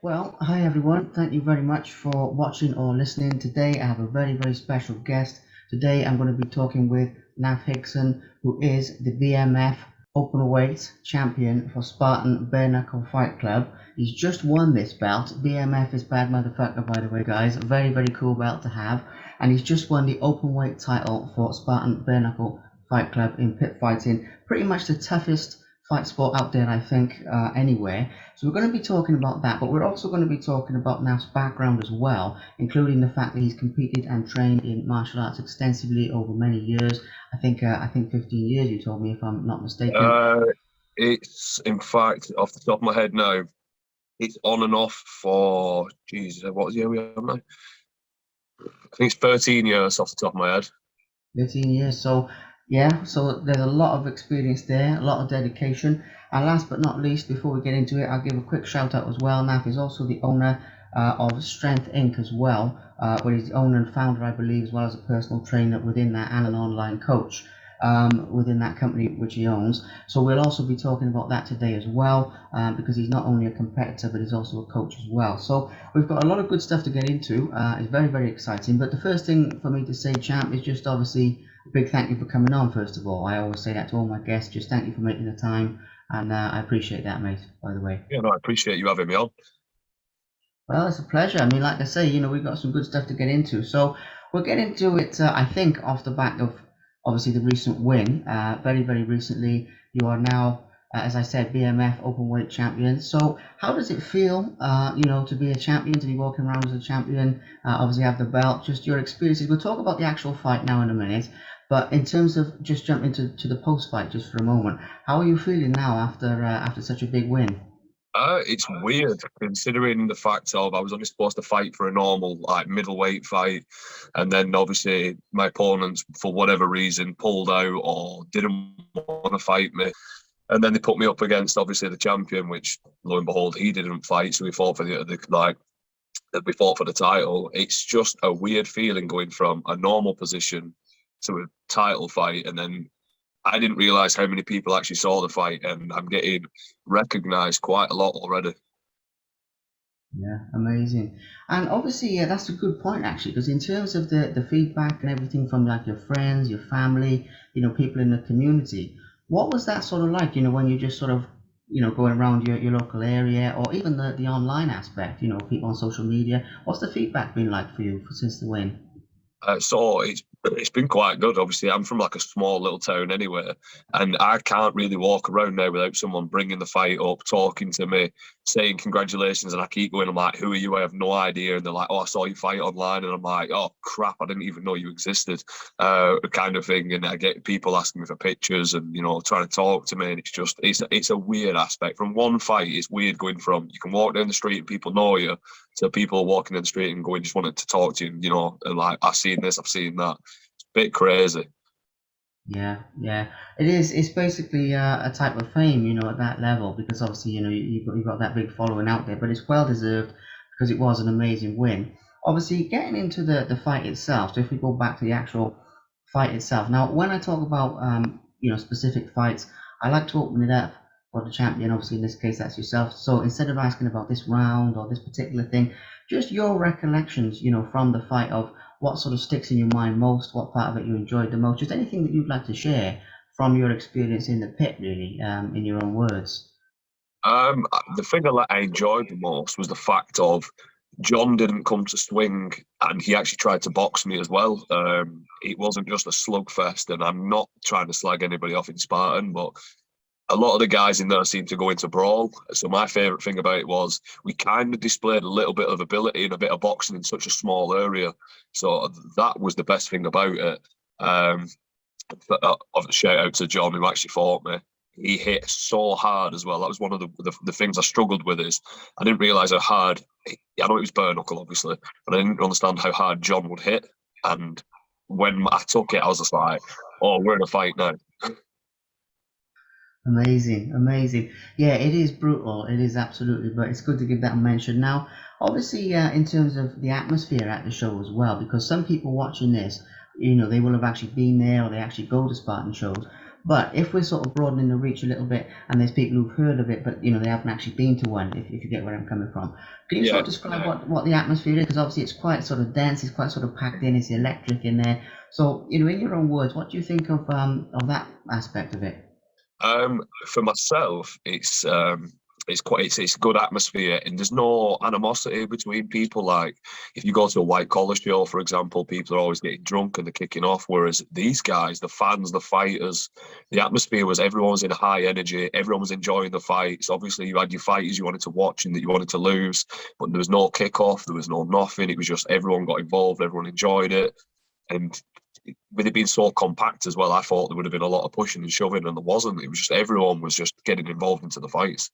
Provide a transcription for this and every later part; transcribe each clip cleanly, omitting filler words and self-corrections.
Well, hi everyone. Thank you very much for watching or listening. Today I have a very special guest. Today I'm going to be talking with Naff Higson, who is the BMF Openweight champion for Spartan Bare Knuckle Fight Club. He's just won this belt. BMF is bad motherfucker, by the way, guys. Very cool belt to have. And he's just won the Openweight title for Spartan Bare Knuckle Fight Club in pit fighting. Pretty much the toughest fight sport out there, I think, anywhere. So we're going to be talking about that, but we're also going to be talking about Naff's background as well, including the fact that he's competed and trained in martial arts extensively over many years. I think 15 years, you told me, if I'm not mistaken. It's, in fact, off the top of my head now, it's on and off for, Jesus, what year we are now? I think it's 13 years off the top of my head. 13 years. So yeah, so there's a lot of experience there, a lot of dedication. And last but not least, before we get into it, I'll give a quick shout out as well. Naff is also the owner of Strength Inc. as well, where he's the owner and founder, I believe, as well as a personal trainer within that and an online coach within that company which he owns. So we'll also be talking about that today as well, because he's not only a competitor, but he's also a coach as well. So we've got a lot of good stuff to get into. It's very exciting. But the first thing for me to say, champ, is just obviously a big thank you for coming on, first of all. I always say that to all my guests. Just thank you for making the time. And I appreciate that, mate, by the way. Yeah, no, I appreciate you having me on. Well, it's a pleasure. I mean, like I say, we've got some good stuff to get into. So we'll get into it, I think, off the back of, obviously, the recent win. Very recently, you are now, as I said, BMF Openweight champion. So how does it feel, to be a champion, to be walking around as a champion, obviously have the belt, just your experiences? We'll talk about the actual fight now in a minute. But in terms of just jumping to the post-fight just for a moment, how are you feeling now after such a big win? It's weird considering the fact of I was only supposed to fight for a normal middleweight fight, and then obviously my opponents for whatever reason pulled out or didn't want to fight me, and then they put me up against obviously the champion, which lo and behold he didn't fight, so we fought for we fought for the title. It's just a weird feeling going from a normal position to a title fight, and then I didn't realise how many people actually saw the fight, and I'm getting recognised quite a lot already. Yeah, amazing. And obviously, yeah, that's a good point actually, because in terms of the feedback and everything from like your friends, your family, people in the community, what was that sort of like, when you just sort of, going around your local area, or even the online aspect, people on social media? What's the feedback been like for you since the win? So it's been quite good. Obviously, I'm from like a small little town anyway, and I can't really walk around now without someone bringing the fight up, talking to me, saying congratulations, and I keep going. I'm like, who are you? I have no idea. And they're like, oh, I saw you fight online, and I'm like, oh crap, I didn't even know you existed, kind of thing. And I get people asking me for pictures and trying to talk to me, and it's a weird aspect. From one fight, it's weird going from you can walk down the street and people know you to people walking in the street and going just wanting to talk to you, and like I've seen this, I've seen that. It's a bit crazy. Yeah, it is. It's basically a type of fame, at that level, because obviously, you've got that big following out there, but it's well deserved because it was an amazing win. Obviously, getting into the fight itself. So if we go back to the actual fight itself, now when I talk about specific fights, I like to open it up for the champion. Obviously, in this case, that's yourself. So instead of asking about this round or this particular thing, just your recollections, from the fight of what sort of sticks in your mind most, what part of it you enjoyed the most, just anything that you'd like to share from your experience in the pit, really, in your own words. The thing I enjoyed the most was the fact of John didn't come to swing, and he actually tried to box me as well. It wasn't just a slugfest, and I'm not trying to slag anybody off in Spartan, but a lot of the guys in there seemed to go into brawl. So my favourite thing about it was we kind of displayed a little bit of ability and a bit of boxing in such a small area. So that was the best thing about it. Shout out to John who actually fought me. He hit so hard as well. That was one of the things I struggled with is I didn't realise how hard, I know it was bare knuckle obviously, but I didn't understand how hard John would hit. And when I took it, I was just like, Oh, we're in a fight now. Amazing, amazing. Yeah, it is brutal. It is absolutely, but it's good to give that a mention. Now, obviously, in terms of the atmosphere at the show as well, because some people watching this, they will have actually been there or they actually go to Spartan shows. But if we're sort of broadening the reach a little bit, and there's people who've heard of it, but they haven't actually been to one, if you get where I'm coming from, can you sort Yeah. of describe what the atmosphere is? Because obviously it's quite sort of dense, it's quite sort of packed in, it's electric in there. So, in your own words, what do you think of that aspect of it? For myself, it's good atmosphere, and there's no animosity between people. Like if you go to a white collar show, for example, people are always getting drunk and they're kicking off. Whereas these guys, the fans, the fighters, the atmosphere was everyone was in high energy, everyone was enjoying the fights. Obviously, you had your fighters you wanted to watch and that you wanted to lose, but there was no kickoff, there was no nothing. It was just everyone got involved, everyone enjoyed it. And with it being so compact as well, I thought there would have been a lot of pushing and shoving, and there wasn't. It was just everyone was just getting involved into the fights.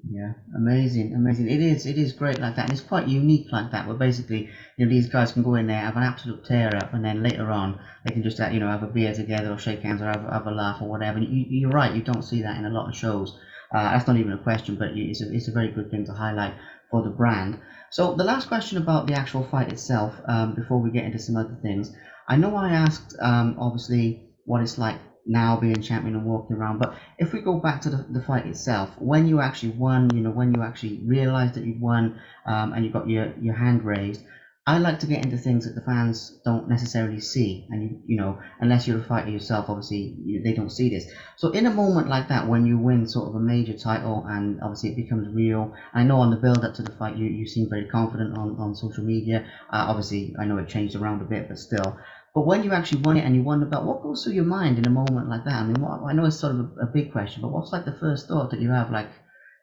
Yeah, amazing, amazing. It is great like that, and it's quite unique like that. Where basically, these guys can go in there, have an absolute tear up, and then later on they can just, have a beer together or shake hands or have a laugh or whatever. And you're right, you don't see that in a lot of shows. That's not even a question, but it's a very good thing to highlight for the brand. So the last question about the actual fight itself, before we get into some other things, I know I asked, obviously, what it's like now being champion and walking around, but if we go back to the fight itself, when you actually won, when you actually realized that you'd won, and you got your hand raised, I like to get into things that the fans don't necessarily see, and unless you're a fighter yourself, obviously they don't see this. So in a moment like that, when you win sort of a major title, and obviously it becomes real, I know on the build up to the fight, you seem very confident on social media. Obviously, I know it changed around a bit, but still. But when you actually won it and you won the belt, what goes through your mind in a moment like that? I mean, I know it's sort of a big question, but what's like the first thought that you have? Like,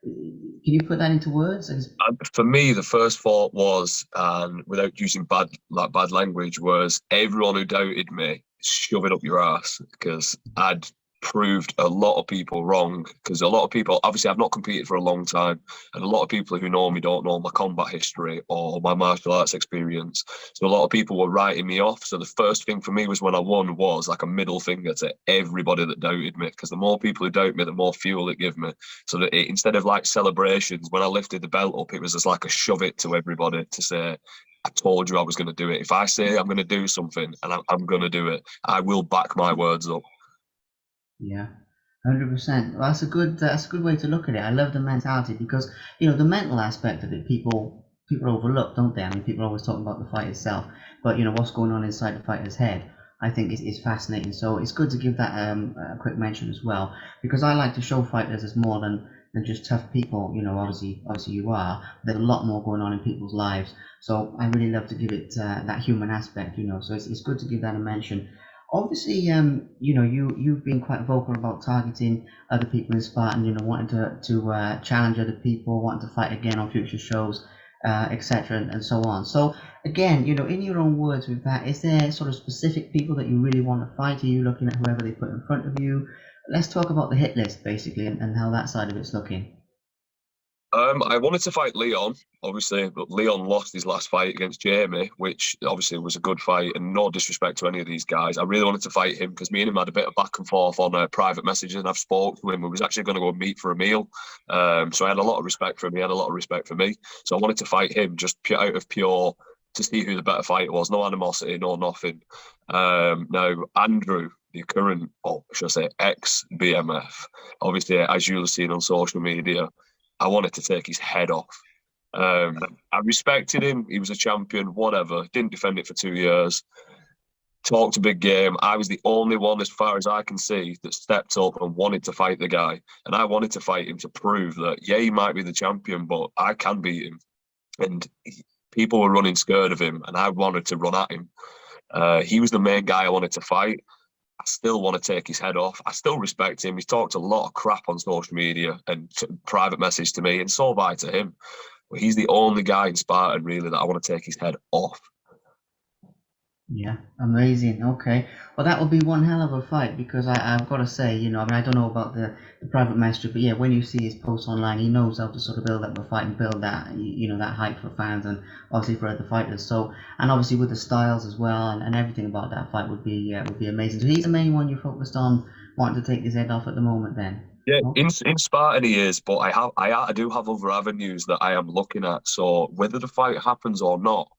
can you put that into words? And for me, the first thought was, and without using bad language, was everyone who doubted me, shove it up your ass, because I'd proved a lot of people wrong. Because a lot of people, obviously, I've not competed for a long time, and a lot of people who know me don't know my combat history or my martial arts experience. So a lot of people were writing me off. So the first thing for me was when I won was like a middle finger to everybody that doubted me, because the more people who doubt me, the more fuel it give me. So that instead of like celebrations, when I lifted the belt up, it was just like a shove it to everybody to say, I told you I was going to do it. If I say I'm going to do something and I'm going to do it, I will back my words up. Yeah, 100%. Well, that's a good way to look at it. I love the mentality because the mental aspect of it. People overlook, don't they? I mean, people are always talking about the fight itself, but what's going on inside the fighter's head. I think is fascinating. So it's good to give that a quick mention as well, because I like to show fighters as more than just tough people. Obviously you are. There's a lot more going on in people's lives. So I really love to give it that human aspect. So it's good to give that a mention. Obviously, you've been quite vocal about targeting other people in Spartan, wanting to challenge other people, wanting to fight again on future shows, etc., and so on. So again, in your own words with that, is there sort of specific people that you really want to fight? Are you looking at whoever they put in front of you? Let's talk about the hit list basically, and how that side of it's looking. I wanted to fight Leon, obviously, but Leon lost his last fight against Jamie, which obviously was a good fight. And no disrespect to any of these guys, I really wanted to fight him because me and him had a bit of back and forth on private messages, and I've spoke to him. We was actually going to go meet for a meal, so I had a lot of respect for him. He had a lot of respect for me, so I wanted to fight him just out of pure to see who the better fighter was. No animosity, no nothing. Now Andrew, the current, or should I say, ex BMF, obviously, as you'll have seen on social media, I wanted to take his head off. I respected him. He was a champion, whatever. Didn't defend it for 2 years. Talked a big game. I was the only one, as far as I can see, that stepped up and wanted to fight the guy. And I wanted to fight him to prove that, yeah, he might be the champion, but I can beat him. And people were running scared of him, and I wanted to run at him. He was the main guy I wanted to fight. I still want to take his head off. I still respect him. He's talked a lot of crap on social media and private message to me, and so have I to him. But he's the only guy in Spartan really that I want to take his head off. Yeah, amazing. Okay. Well, that will be one hell of a fight because I've got to say, I mean, I don't know about the private master, but yeah, when you see his posts online, he knows how to sort of build up a fight and build that, that hype for fans and obviously for other fighters. So, and obviously with the styles as well and everything about that fight would be amazing. So he's the main one you're focused on wanting to take his head off at the moment then. Yeah, Okay. in Spartan he is, but I do have other avenues that I am looking at. So whether the fight happens or not,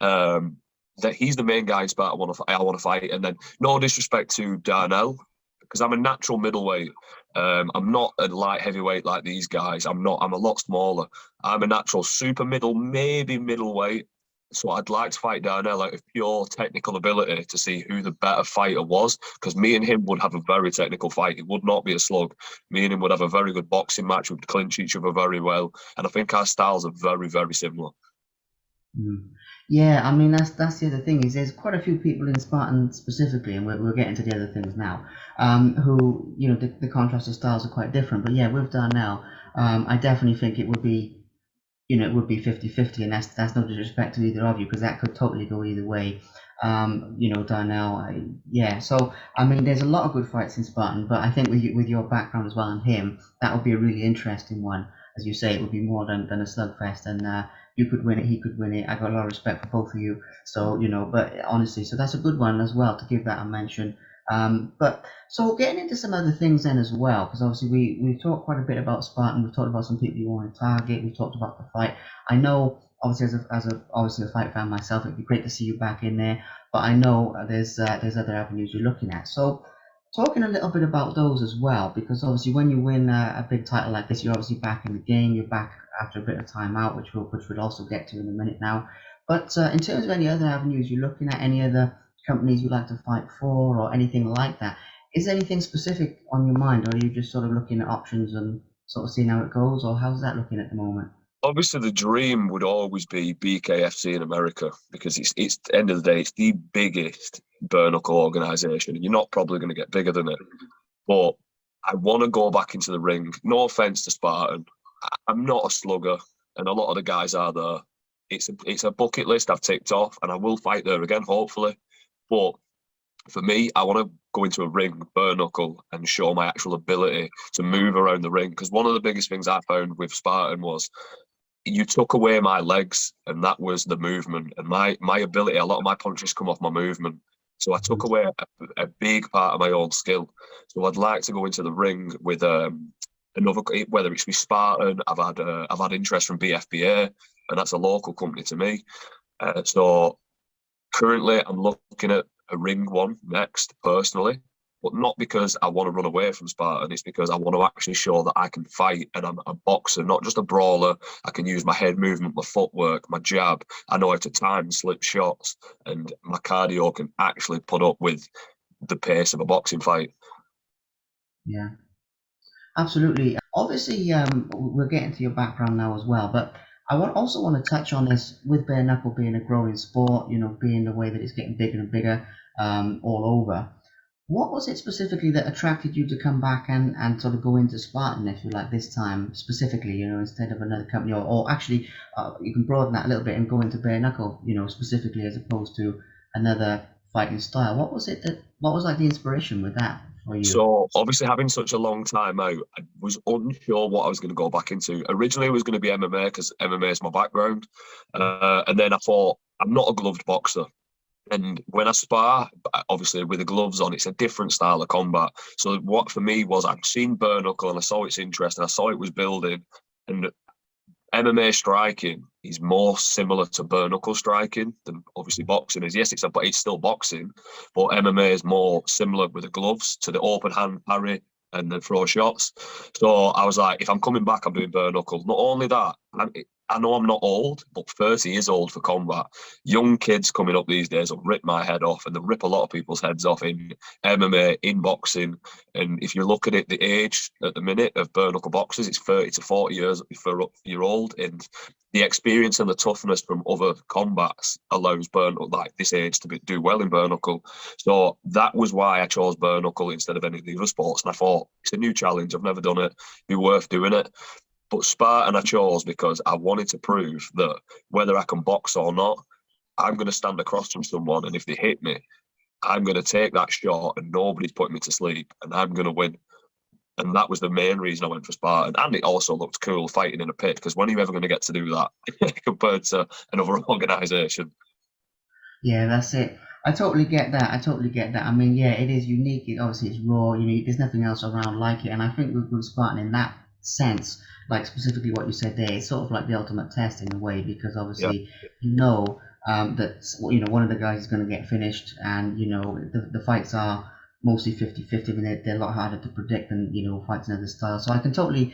um, that he's the main guy in Spartan I want to fight. And then no disrespect to Darnell, because I'm a natural middleweight. I'm not a light heavyweight like these guys. I'm not. I'm a lot smaller. I'm a natural super middle, maybe middleweight. So I'd like to fight Darnell out of pure technical ability to see who the better fighter was, because me and him would have a very technical fight. It would not be a slug. Me and him would have a very good boxing match. We'd clinch each other very well, and I think our styles are very, very similar. Mm. Yeah, I mean that's the other thing is there's quite a few people in Spartan specifically, and we're getting to the other things now, who the contrasted styles are quite different. But yeah, with Darnell, I definitely think it would be it would be 50-50, and that's no disrespect to either of you because that could totally go either way. Darnell, yeah. So I mean, there's a lot of good fights in Spartan, but I think with your background as well and him, that would be a really interesting one. As you say, it would be more than a slugfest, and you could win it, he could win it. I got a lot of respect for both of you. So but honestly, so that's a good one as well to give that a mention. But so getting into some other things then as well, because obviously we've talked quite a bit about Spartan. We've talked about some people you want to target. We've talked about the fight. I know obviously as a obviously a fight fan myself, it'd be great to see you back in there. But I know there's other avenues you're looking at. So talking a little bit about those as well, because obviously when you win a big title like this, you're obviously back in the game. You're back after a bit of time out, which we'll also get to in a minute now. But in terms of any other avenues you're looking at, any other companies you'd like to fight for or anything like that. Is there anything specific on your mind, or are you just sort of looking at options and sort of seeing how it goes, or how's that looking at the moment? Obviously, the dream would always be BKFC in America because it's at the end of the day, it's the biggest bare knuckle organization. You're not probably going to get bigger than it, but I want to go back into the ring. No offense to Spartan, I'm not a slugger, and a lot of the guys are there. It's a bucket list I've ticked off, and I will fight there again, hopefully. But for me, I want to go into a ring, bare knuckle, and show my actual ability to move around the ring. Because one of the biggest things I found with Spartan was you took away my legs, and that was the movement and my ability. A lot of my punches come off my movement, so I took away a big part of my own skill. So I'd like to go into the ring with another, whether it's with Spartan. I've had interest from BFBA, and that's a local company to me. So currently, I'm looking at a ring one next, personally, but not because I want to run away from Spartan. It's because I want to actually show that I can fight and I'm a boxer, not just a brawler. I can use my head movement, my footwork, my jab. I know how to time slip shots, and my cardio can actually put up with the pace of a boxing fight. Yeah, absolutely. Obviously, we're getting to your background now as well, but also want to touch on this with bare knuckle being a growing sport, being the way that it's getting bigger and bigger all over. What was it specifically that attracted you to come back and sort of go into Spartan, if you like, this time specifically, instead of another company, or actually, you can broaden that a little bit and go into bare knuckle, specifically as opposed to another fighting style. What was like the inspiration with that for you? So obviously having such a long time out, I was unsure what I was going to go back into. Originally, it was going to be MMA because MMA is my background, and then I thought I'm not a gloved boxer. And when I spar, obviously with the gloves on, it's a different style of combat. So what for me was I've seen bare knuckle and I saw its interest and I saw it was building. And MMA striking is more similar to bare knuckle striking than obviously boxing is. Yes, but it's still boxing, but MMA is more similar with the gloves to the open hand parry and then throw shots. So I was like, if I'm coming back, I'm doing bare knuckle. Not only that, I know I'm not old, but 30 is old for combat. Young kids coming up these days will rip my head off, and they rip a lot of people's heads off in MMA, in boxing. And if you look at it, the age at the minute of bare knuckle boxers, it's 30 to 40 year old, and the experience and the toughness from other combats allows bare knuckle, like this age, to do well in bare knuckle. So that was why I chose bare knuckle instead of any of the other sports. And I thought it's a new challenge. I've never done it. It'd be worth doing it. But Spartan I chose because I wanted to prove that whether I can box or not, I'm going to stand across from someone, and if they hit me, I'm going to take that shot, and nobody's putting me to sleep, and I'm going to win. And that was the main reason I went for Spartan. And it also looked cool fighting in a pit, because when are you ever going to get to do that compared to another organisation? Yeah, that's it. I totally get that. I totally get that. I mean, yeah, it is unique. It obviously it's raw. There's nothing else around like it. And I think with Spartan in that sense, like specifically what you said there, it's sort of like the ultimate test in a way because Yeah. obviously that one of the guys is going to get finished, and the fights are mostly 50-50. I mean, they're a lot harder to predict than fights in other styles. So I can totally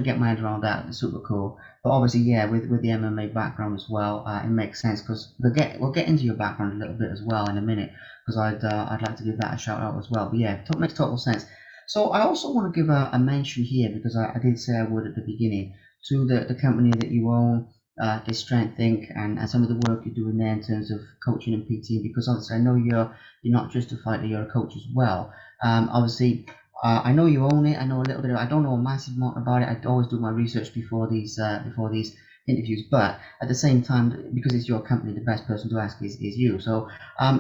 get my head around that. It's super cool. But obviously, yeah, with the MMA background as well, it makes sense because we'll get into your background a little bit as well in a minute because I'd like to give that a shout out as well. But yeah, makes total sense. So I also want to give a mention here because I did say I would at the beginning to the company that you own, the Strength Inc. and some of the work you're doing there in terms of coaching and PT because obviously I know you're not just a fighter, you're a coach as well. Obviously I know you own it. I know a little bit. I don't know a massive amount about it. I always do my research before these interviews. But at the same time, because it's your company, the best person to ask is you. So,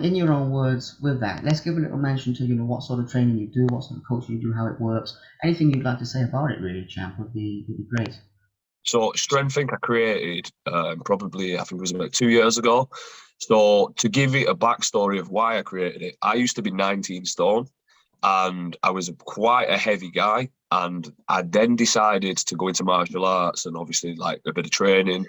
in your own words, with that, let's give a little mention to what sort of training you do, what sort of coaching you do, how it works. Anything you'd like to say about it, really, champ, would be great. So Strength Inc. I created probably, I think it was about 2 years ago. So to give it a backstory of why I created it, I used to be 19 stone and I was quite a heavy guy. And I then decided to go into martial arts and obviously like a bit of training.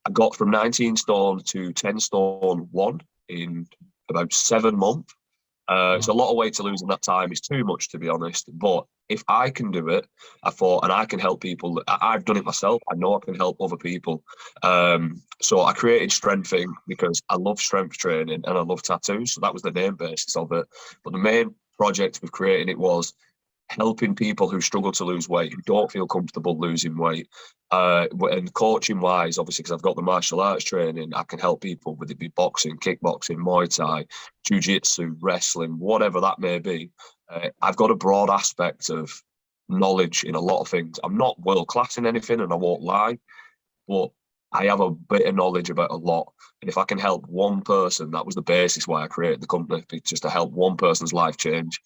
I got from 19 stone to 10 stone one in about 7 months. It's a Wow. lot of weight to lose in that time. It's too much, to be honest. But if I can do it, I thought, and I can help people. I've done it myself. I know I can help other people. So I created Strength Inc. because I love strength training and I love tattoos. So that was the name basis of it. But the main project with creating it was helping people who struggle to lose weight, who don't feel comfortable losing weight. And coaching wise, obviously, because I've got the martial arts training, I can help people, whether it be boxing, kickboxing, Muay Thai, jiu-jitsu, wrestling, whatever that may be. I've got a broad aspect of knowledge in a lot of things. I'm not world class in anything, and I won't lie, but I have a bit of knowledge about a lot. And if I can help one person, that was the basis why I created the company, just to help one person's life change.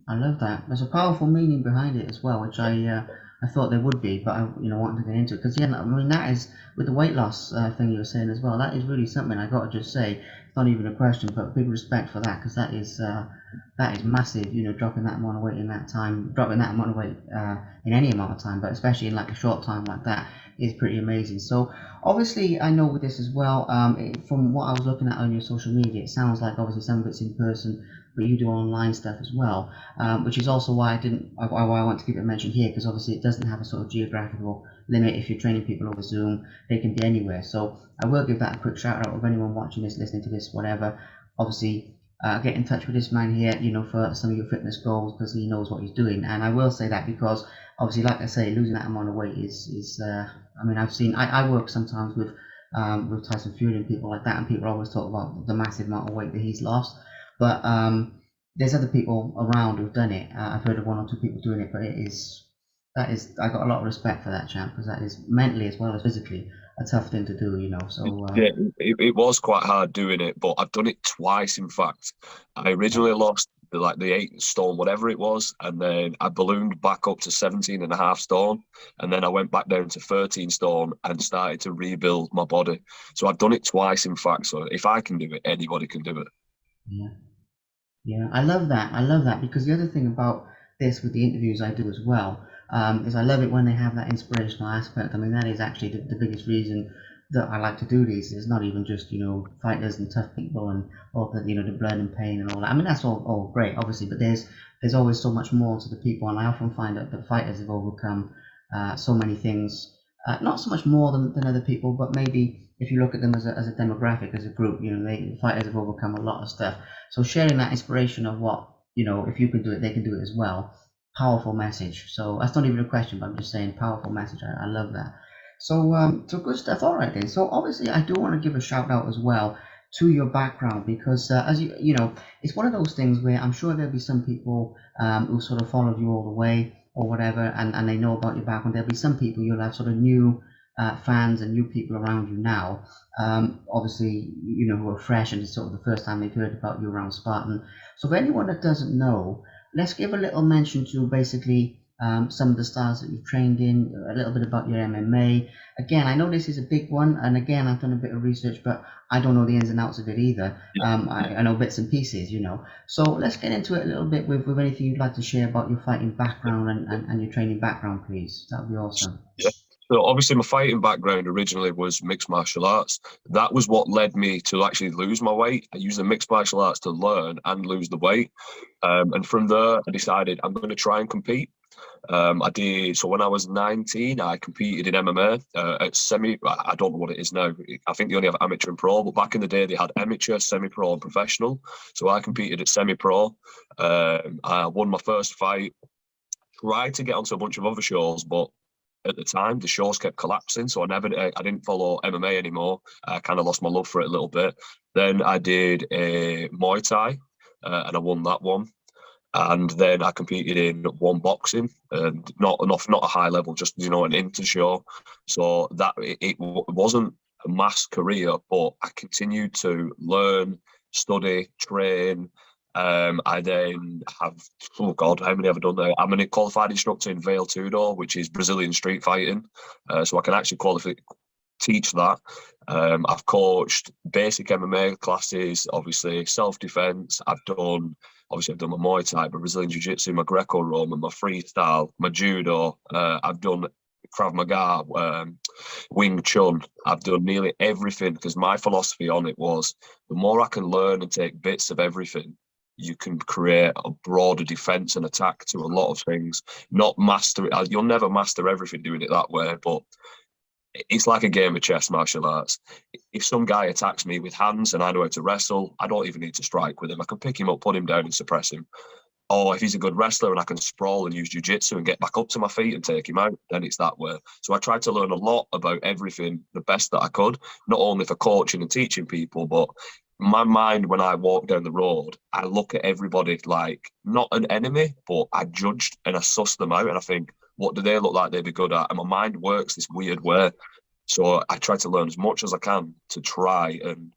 I love that. There's a powerful meaning behind it as well, which I thought there would be, but I wanted to get into it because yeah, I mean that is with the weight loss thing you were saying as well. That is really something I got to just say. It's not even a question, but big respect for that because that is massive. Dropping that amount of weight in that time, dropping that amount of weight in any amount of time, but especially in like a short time like that is pretty amazing. So obviously, I know with this as well. From what I was looking at on your social media, it sounds like obviously some of it's in person but you do online stuff as well, which is also why why I want to give it a mention here, because obviously it doesn't have a sort of geographical limit. If you're training people over Zoom, they can be anywhere. So I will give that a quick shout out of anyone watching this, listening to this, whatever. Obviously, get in touch with this man here, for some of your fitness goals because he knows what he's doing. And I will say that because obviously, like I say, losing that amount of weight is I mean, I work sometimes with Tyson Fury and people like that, and people always talk about the massive amount of weight that he's lost. But there's other people around who've done it. I've heard of one or two people doing it, but I got a lot of respect for that champ because that is mentally as well as physically a tough thing to do. So Yeah, it was quite hard doing it, but I've done it twice. In fact, I originally lost the 8 stone, whatever it was, and then I ballooned back up to 17 and a half stone, and then I went back down to 13 stone and started to rebuild my body. So I've done it twice, in fact. So if I can do it, anybody can do it. yeah. Yeah, I love that. I love that because the other thing about this with the interviews I do as well is I love it when they have that inspirational aspect. I mean, that is actually the biggest reason that I like to do these. It's not even just fighters and tough people and all the blood and pain and all that. I mean, that's all great, obviously, but there's always so much more to the people, and I often find that the fighters have overcome so many things. Not so much more than other people, but maybe if you look at them as a demographic, as a group, the fighters have overcome a lot of stuff. So sharing that inspiration of what, if you can do it, they can do it as well. Powerful message. So that's not even a question, but I'm just saying powerful message. I love that. So good stuff. All right then. So obviously I do want to give a shout out as well to your background because as it's one of those things where I'm sure there'll be some people who sort of followed you all the way or whatever, and they know about your background. There'll be some people you'll have sort of new fans and new people around you now, obviously, who are fresh and it's sort of the first time they've heard about you around Spartan. So for anyone that doesn't know, let's give a little mention to basically some of the styles that you've trained in, a little bit about your MMA. Again, I know this is a big one, and again, I've done a bit of research, but I don't know the ins and outs of it either. I know bits and pieces. So let's get into it a little bit with anything you'd like to share about your fighting background and your training background, please. That would be awesome. Yeah. So obviously my fighting background originally was mixed martial arts. That was what led me to actually lose my weight. I used the mixed martial arts to learn and lose the weight. And from there, I decided I'm going to try and compete. I did. So when I was 19, I competed in MMA at semi. I don't know what it is now. I think they only have amateur and pro, but back in the day they had amateur, semi-pro, and professional. So I competed at semi-pro. I won my first fight. Tried to get onto a bunch of other shows, but at the time the shows kept collapsing, so I didn't follow MMA anymore. I kind of lost my love for it a little bit. Then I did a Muay Thai, and I won that one. And then I competed in one boxing, and not a high level, just an inter show. So that it wasn't a mass career, but I continued to learn, study, train. I then have, oh God, how many have I done there? I'm a qualified instructor in Vale Tudo, which is Brazilian street fighting. So I can actually teach that. I've coached basic MMA classes, obviously self-defense. I've done my Muay Thai, my Brazilian Jiu-Jitsu, my Greco-Roman, my freestyle, my judo. I've done Krav Maga, Wing Chun. I've done nearly everything because my philosophy on it was the more I can learn and take bits of everything, you can create a broader defense and attack to a lot of things. Not master it. You'll never master everything doing it that way, but it's like a game of chess, martial arts. If some guy attacks me with hands and I know how to wrestle, I don't even need to strike with him. I can pick him up, put him down and suppress him. Or if he's a good wrestler and I can sprawl and use jiu-jitsu and get back up to my feet and take him out, then it's that way. So I tried to learn a lot about everything, the best that I could, not only for coaching and teaching people, but my mind, when I walk down the road, I look at everybody like not an enemy, but I judged and I suss them out and I think, what do they look like they'd be good at? And my mind works this weird way. So I try to learn as much as I can to try, and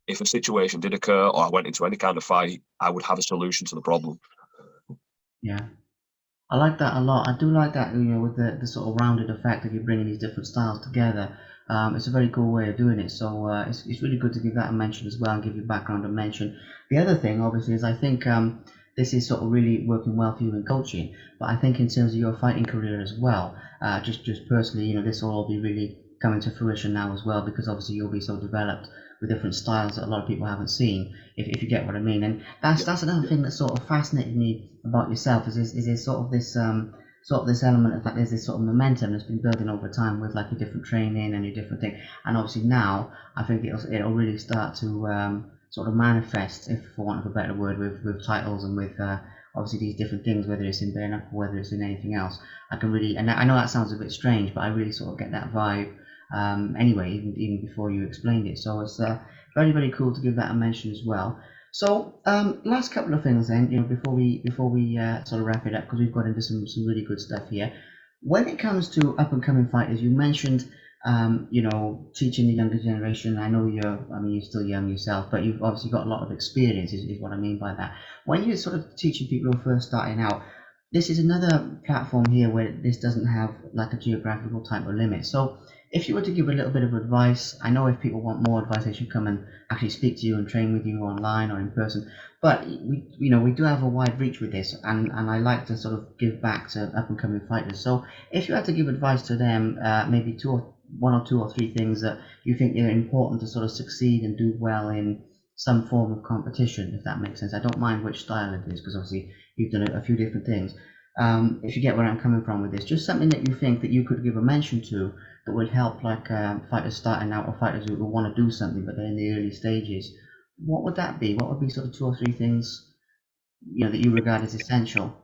if a situation did occur or I went into any kind of fight, I would have a solution to the problem. Yeah. I like that a lot. I do like that, with the sort of rounded effect of you bringing these different styles together. It's a very cool way of doing it. So it's really good to give that a mention as well and give your background a mention. The other thing, obviously, is I think this is sort of really working well for you in coaching. But I think in terms of your fighting career as well, just personally, this will all be really coming to fruition now as well, because obviously you'll be so developed with different styles that a lot of people haven't seen, if you get what I mean. And that's another thing that sort of fascinated me about yourself is this sort of this element of that there's this sort of momentum that's been building over time with like your different training and your different thing. And obviously now I think it'll really start to sort of manifest, if for want of a better word, with titles and with obviously these different things, whether it's in bare knuckle, whether it's in anything else. I can really, and I know that sounds a bit strange, but I really sort of get that vibe. Anyway, even before you explained it, so it's very, very cool to give that a mention as well. So last couple of things then, before we sort of wrap it up, because we've got into some really good stuff here. When it comes to up and coming fighters, you mentioned teaching the younger generation. I know you're still young yourself, but you've obviously got a lot of experience, is what I mean by that. When you're sort of teaching people who are first starting out, this is another platform here where this doesn't have like a geographical type of limit. So if you were to give a little bit of advice, I know if people want more advice, they should come and actually speak to you and train with you online or in person. But we do have a wide reach with this, and I like to sort of give back to up and coming fighters. So if you had to give advice to them, maybe one or two or three things that you think are important to sort of succeed and do well in some form of competition, if that makes sense. I don't mind which style it is, because obviously you've done a few different things. If you get where I'm coming from with this, just something that you think that you could give a mention to that would help, like fighters starting out or fighters who want to do something but they're in the early stages. What would that be? What would be sort of two or three things that you regard as essential?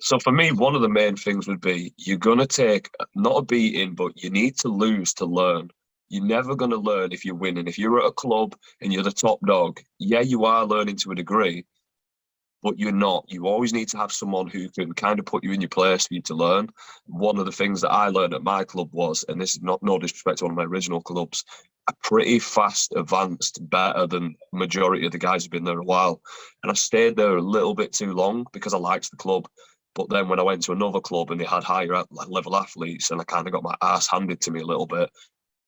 So for me, one of the main things would be you're going to take not a beating, but you need to lose to learn. You're never going to learn if you're winning. If you're at a club and you're the top dog, yeah, you are learning to a degree, but you're not. You always need to have someone who can kind of put you in your place for you to learn. One of the things that I learned at my club was, and this is not no disrespect to one of my original clubs, a pretty fast advanced, better than majority of the guys who've been there a while. And I stayed there a little bit too long because I liked the club. But then when I went to another club and they had higher level athletes, and I kind of got my ass handed to me a little bit,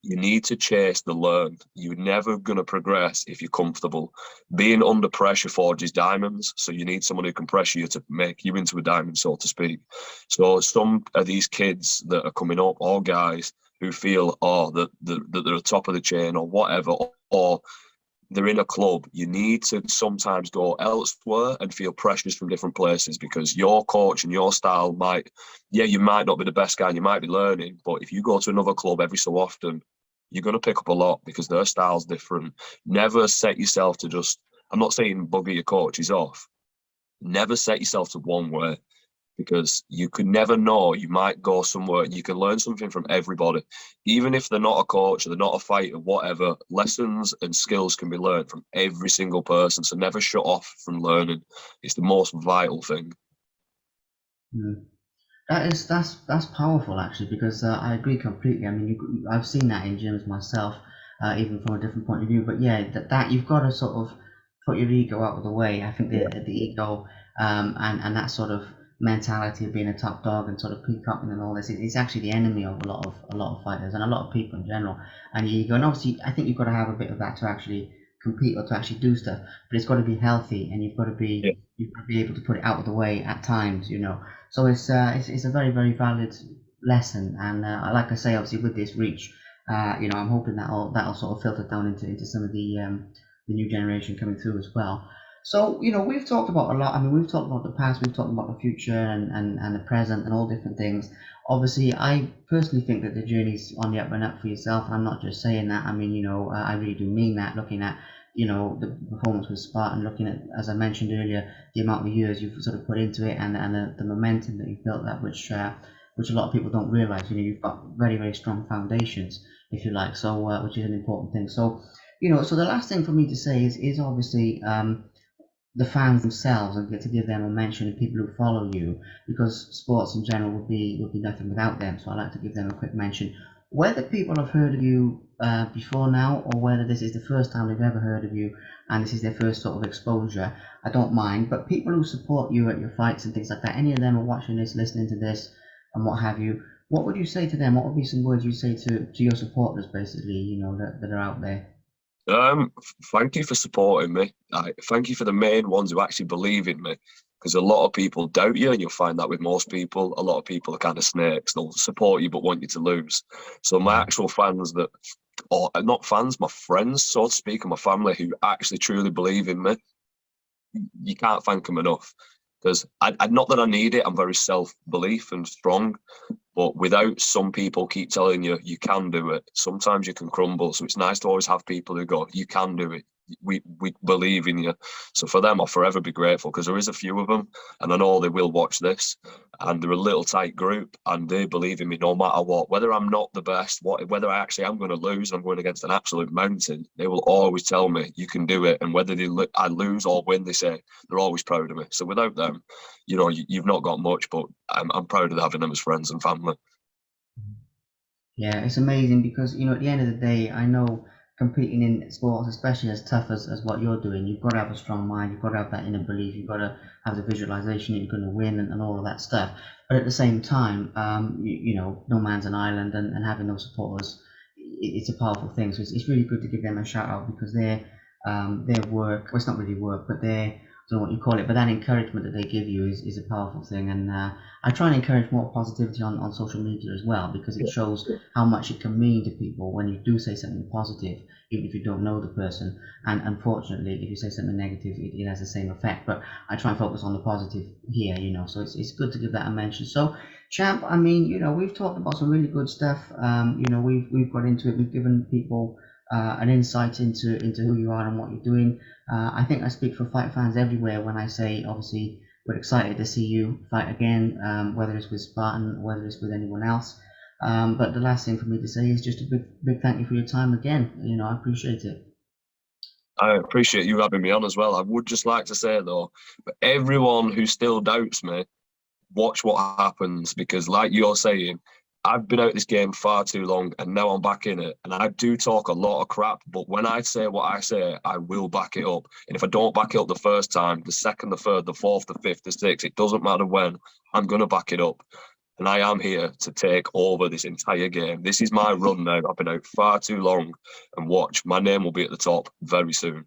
you need to chase the learn. You're never going to progress if you're comfortable. Being under pressure forges diamonds. So you need someone who can pressure you to make you into a diamond, so to speak. So some of these kids that are coming up, or guys who feel, that they're at the top of the chain or whatever, or they're in a club, you need to sometimes go elsewhere and feel pressures from different places, because your coach and your style you might not be the best guy and you might be learning, but if you go to another club every so often, you're going to pick up a lot because their style's different. Never set yourself to I'm not saying bugger your coaches off. Never set yourself to one way, because you could never know. You might go somewhere and you can learn something from everybody. Even if they're not a coach or they're not a fighter, whatever, lessons and skills can be learned from every single person. So never shut off from learning. It's the most vital thing. Mm. That's powerful actually, because I agree completely. I mean, I've seen that in gyms myself, even from a different point of view. But yeah, that you've got to sort of put your ego out of the way. I think the ego, and that sort of mentality of being a top dog and sort of peacocking and all this is actually the enemy of a lot of fighters and a lot of people in general. And your ego, and obviously, I think you've got to have a bit of that to actually compete or to actually do stuff. But it's got to be healthy, and Yeah. you've got to be able to put it out of the way at times. So it's a very very valid lesson, and like I say, obviously with this reach, I'm hoping that'll sort of filter down into some of the new generation coming through as well. So we've talked about a lot. I mean, we've talked about the past, we've talked about the future, and the present, and all different things. Obviously, I personally think that the journey's on the up and up for yourself. I'm not just saying that. I mean, I really do mean that. Looking at the performance with Spartan, looking at, as I mentioned earlier, the amount of years you've sort of put into it, and the momentum that you've built up, which a lot of people don't realize. You've got very very strong foundations, if you like. So which is an important thing. So so the last thing for me to say is obviously the fans themselves, and get to give them a mention, and people who follow you, because sports in general would be nothing without them. So I like to give them a quick mention. Whether people have heard of you before now, or whether this is the first time they've ever heard of you and this is their first sort of exposure, I don't mind. But people who support you at your fights and things like that, any of them are watching this, listening to this, and what have you, what would you say to them? What would be some words you say to your supporters, basically, that are out there? Thank you for supporting me. Thank you for the main ones who actually believe in me, because a lot of people doubt you, and you'll find that with most people. A lot of people are kind of snakes. They'll support you but want you to lose. So my actual fans or not fans, my friends, so to speak, and my family who actually truly believe in me, you can't thank them enough. Because not that I need it, I'm very self-belief and strong, but without some people keep telling you you can do it, sometimes you can crumble. So it's nice to always have people who go, you can do it. We believe in you. So for them, I'll forever be grateful, because there is a few of them, and I know they will watch this, and they're a little tight group, and they believe in me no matter what. Whether I'm not the best, whether I actually am going to lose, I'm going against an absolute mountain, they will always tell me you can do it. And whether I lose or win, they say they're always proud of me. So without them, you've not got much, but I'm proud of having them as friends and family. Yeah, it's amazing because at the end of the day, I know competing in sports, especially as tough as what you're doing, you've got to have a strong mind, you've got to have that inner belief, you've got to have the visualization that you're going to win, and all of that stuff. But at the same time, no man's an island, and having those supporters, it's a powerful thing. So it's really good to give them a shout out, because their work, well, it's not really work, but I don't know what you call it, but that encouragement that they give you is a powerful thing. And I try and encourage more positivity on social media as well, because it shows how much it can mean to people when you do say something positive, even if you don't know the person. And unfortunately, if you say something negative, it has the same effect. But I try and focus on the positive here, so it's good to give that a mention. So, Champ, I mean, we've talked about some really good stuff. We've got into it, we've given people an insight into who you are and what you're doing. I think I speak for fight fans everywhere when I say, obviously, we're excited to see you fight again, whether it's with Spartan or whether it's with anyone else. But the last thing for me to say is just a big thank you for your time again. I appreciate it. I appreciate you having me on as well. I would just like to say though, for everyone who still doubts me, watch what happens, because like you're saying, I've been out this game far too long and now I'm back in it. And I do talk a lot of crap, but when I say what I say, I will back it up. And if I don't back it up the first time, the second, the third, the fourth, the fifth, the sixth, it doesn't matter when, I'm going to back it up. And I am here to take over this entire game. This is my run now. I've been out far too long. And watch, my name will be at the top very soon.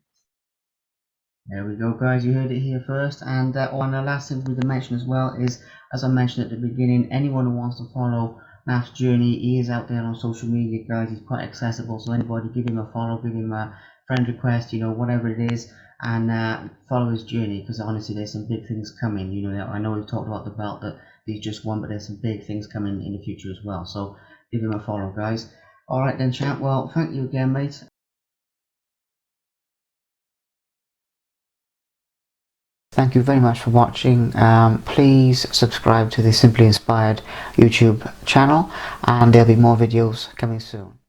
There we go, guys. You heard it here first. And the last thing we to mention as well is, as I mentioned at the beginning, anyone who wants to follow Naff's journey, he is out there on social media, guys. He's quite accessible, so anybody, give him a follow, give him a friend request, you know, whatever it is, and follow his journey, because honestly, there's some big things coming. You know, I know we've talked about the belt that he's just won, but there's some big things coming in the future as well. So give him a follow, guys. All right then, champ. Well, thank you again, mate. Thank you very much for watching. Please subscribe to the Simply Inspired YouTube channel, and there'll be more videos coming soon.